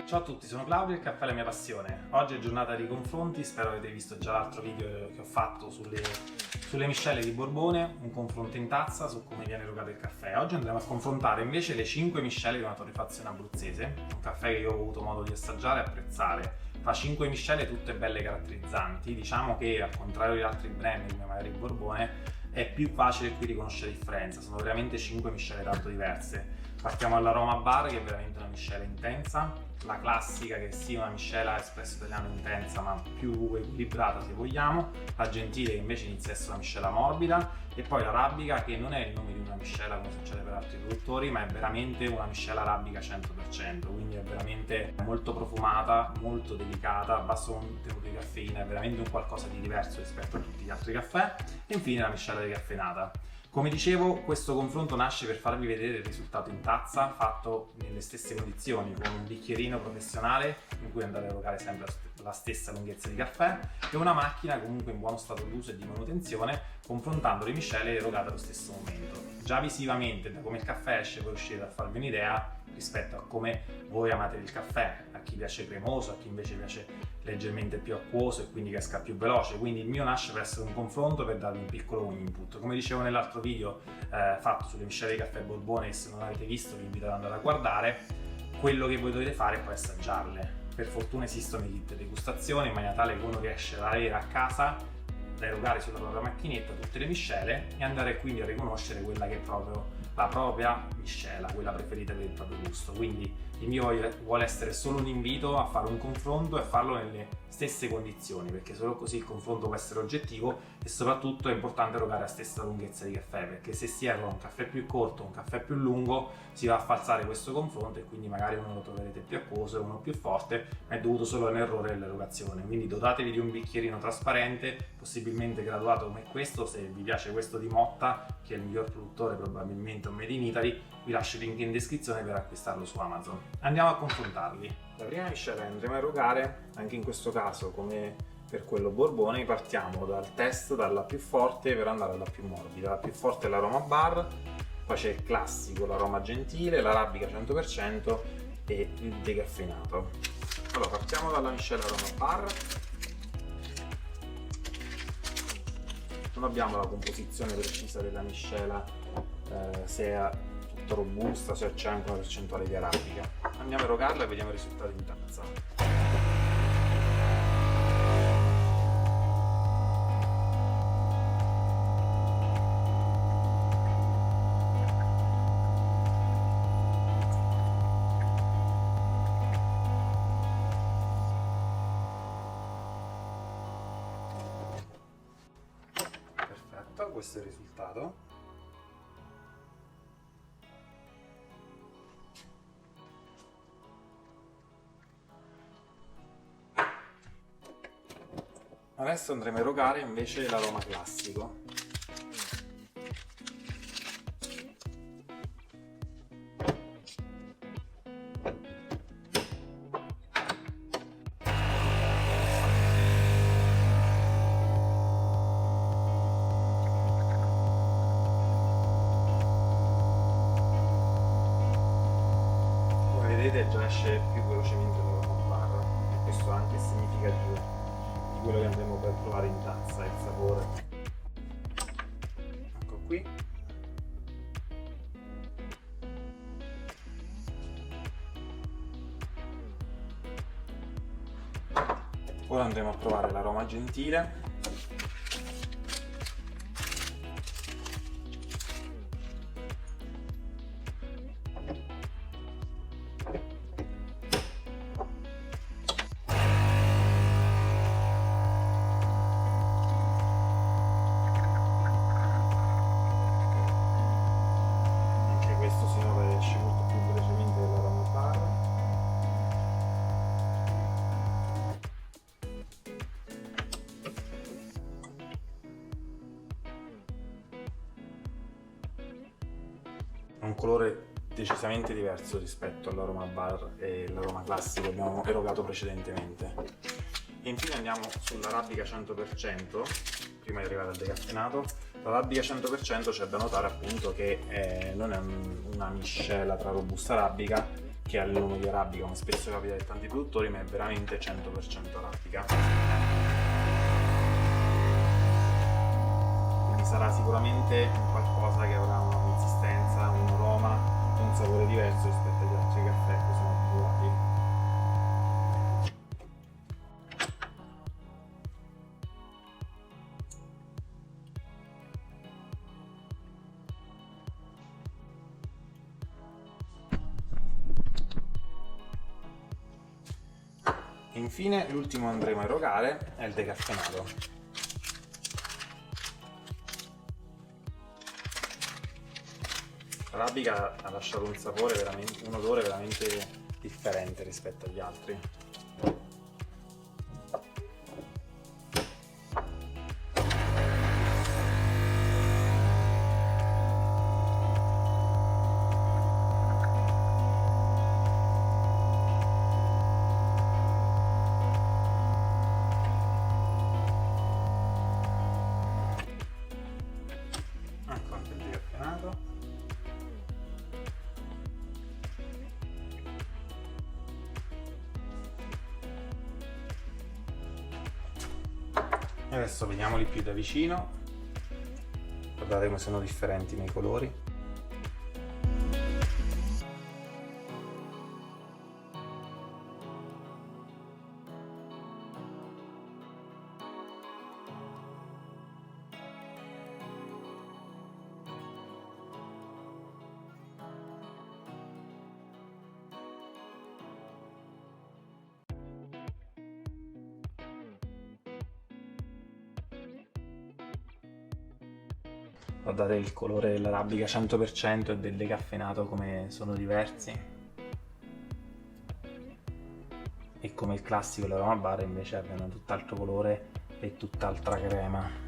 Ciao a tutti, sono Claudio e il caffè è la mia passione. Oggi è giornata di confronti, spero avete visto già l'altro video che ho fatto sulle miscele di Borbone, un confronto in tazza su come viene erogato il caffè. Oggi andremo a confrontare invece le 5 miscele di una torrefazione abruzzese, un caffè che io ho avuto modo di assaggiare e apprezzare. Fa 5 miscele tutte belle caratterizzanti, diciamo che al contrario di altri brand come magari il Borbone è più facile qui riconoscere la differenza, sono veramente 5 miscele tanto diverse. Partiamo dall'aroma bar, che è veramente una miscela intensa, la classica che sì, una miscela espresso italiano intensa ma più equilibrata se vogliamo, la gentile che invece inizia a essere una miscela morbida, e poi l'arabica che non è il nome di una miscela come succede per altri produttori, ma è veramente una miscela arabica 100%, quindi è veramente molto profumata, molto delicata, basso contenuto di caffeina, è veramente un qualcosa di diverso rispetto a tutti gli altri caffè. E infine la miscela decaffeinata. Come dicevo, questo confronto nasce per farvi vedere il risultato in tazza, fatto nelle stesse condizioni, con un bicchierino professionale in cui andare a erogare sempre la stessa lunghezza di caffè e una macchina comunque in buono stato d'uso e di manutenzione, confrontando le miscele erogate allo stesso momento. Già visivamente, da come il caffè esce, voi riuscite a farvi un'idea rispetto a come voi amate il caffè, a chi piace cremoso, a chi invece piace leggermente più acquoso e quindi che esca più veloce. Quindi il mio nasce per essere un confronto, per darvi un piccolo input. Come dicevo nell'altro video fatto sulle miscele di caffè Borbone, che se non avete visto vi invito ad andare a guardare, quello che voi dovete fare è poi assaggiarle. Per fortuna esistono i kit degustazione in maniera tale che uno riesce ad avere a casa, da erogare sulla propria macchinetta tutte le miscele e andare quindi a riconoscere quella che è proprio la propria miscela, quella preferita per il proprio gusto. Quindi il mio vuole essere solo un invito a fare un confronto e farlo nelle stesse condizioni, perché solo così il confronto può essere oggettivo e soprattutto è importante erogare la stessa lunghezza di caffè, perché se si eroga un caffè più corto o un caffè più lungo si va a falsare questo confronto e quindi magari uno lo troverete più acquoso e uno più forte, ma è dovuto solo a un errore dell'erogazione. Quindi dotatevi di un bicchierino trasparente, possibilmente graduato come questo. Se vi piace questo di Motta, che è il miglior produttore probabilmente un made in Italy, vi lascio il link in descrizione per acquistarlo su Amazon. Andiamo a confrontarli. La prima miscela che andremo a erogare, anche in questo caso come per quello Borbone, partiamo dal test, dalla più forte per andare alla più morbida. La più forte è l'aroma bar, poi c'è il classico, l'aroma gentile, l'arabica 100% e il decaffeinato. Allora, partiamo dalla miscela aroma bar. Non abbiamo la composizione precisa della miscela, se è tutta robusta, se c'è anche una percentuale di arabica. Andiamo a erogarla e vediamo i risultati in tazza. Perfetto, questo è il risultato. Adesso andremo a erogare invece l'aroma classico. Come vedete già esce più velocemente l'aroma bar, e questo anche è significativo di quello che andremo per provare in tazza, il sapore. Ecco qui. Ora andremo a provare l'aroma gentile. Questo si nota che esce molto più velocemente dell'aroma bar. Ha un colore decisamente diverso rispetto all'aroma bar e l'aroma classico che abbiamo erogato precedentemente. E infine andiamo sull'arabica 100%. Prima di arrivare al decaffeinato, l'arabica 100% c'è da notare appunto che non è una miscela tra robusta arabica che ha il nome di arabica, come spesso capita a tanti produttori, ma è veramente 100% arabica. Quindi sarà sicuramente qualcosa che avrà una consistenza, un aroma e un sapore diverso rispetto agli altri caffè che sono abituati. E infine l'ultimo andremo a erogare è il decaffeinato. L'arabica ha lasciato un odore veramente differente rispetto agli altri. Ecco anche il decaffeinato. E adesso vediamoli più da vicino. Guardate come sono differenti nei colori. Guardate il colore dell'arabica 100% e del decaffeinato come sono diversi. E come il classico e l'aroma bar invece abbiano tutt'altro colore e tutt'altra crema.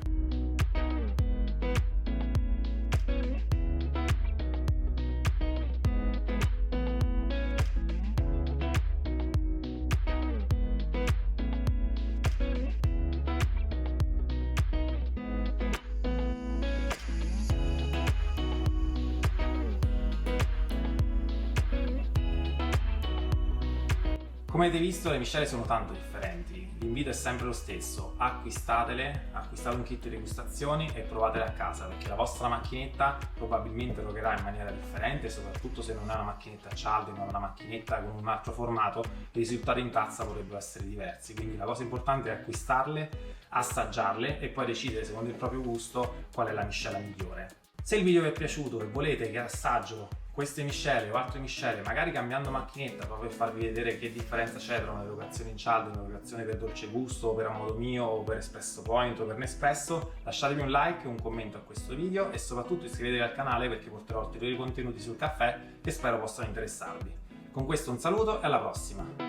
Come avete visto, le miscele sono tanto differenti. L'invito è sempre lo stesso: acquistatele, acquistate un kit di degustazioni e provatele a casa, perché la vostra macchinetta probabilmente erogherà in maniera differente, soprattutto se non è una macchinetta a cialde ma una macchinetta con un altro formato, i risultati in tazza potrebbero essere diversi. Quindi la cosa importante è acquistarle, assaggiarle e poi decidere secondo il proprio gusto qual è la miscela migliore. Se il video vi è piaciuto e volete che assaggio queste miscele o altre miscele, magari cambiando macchinetta, proprio per farvi vedere che differenza c'è tra un'erogazione in cialdo e un'erogazione per dolce gusto, o per a modo mio, o per espresso point, o per Nespresso, lasciatemi un like e un commento a questo video e soprattutto iscrivetevi al canale perché porterò ulteriori contenuti sul caffè che spero possano interessarvi. Con questo un saluto e alla prossima!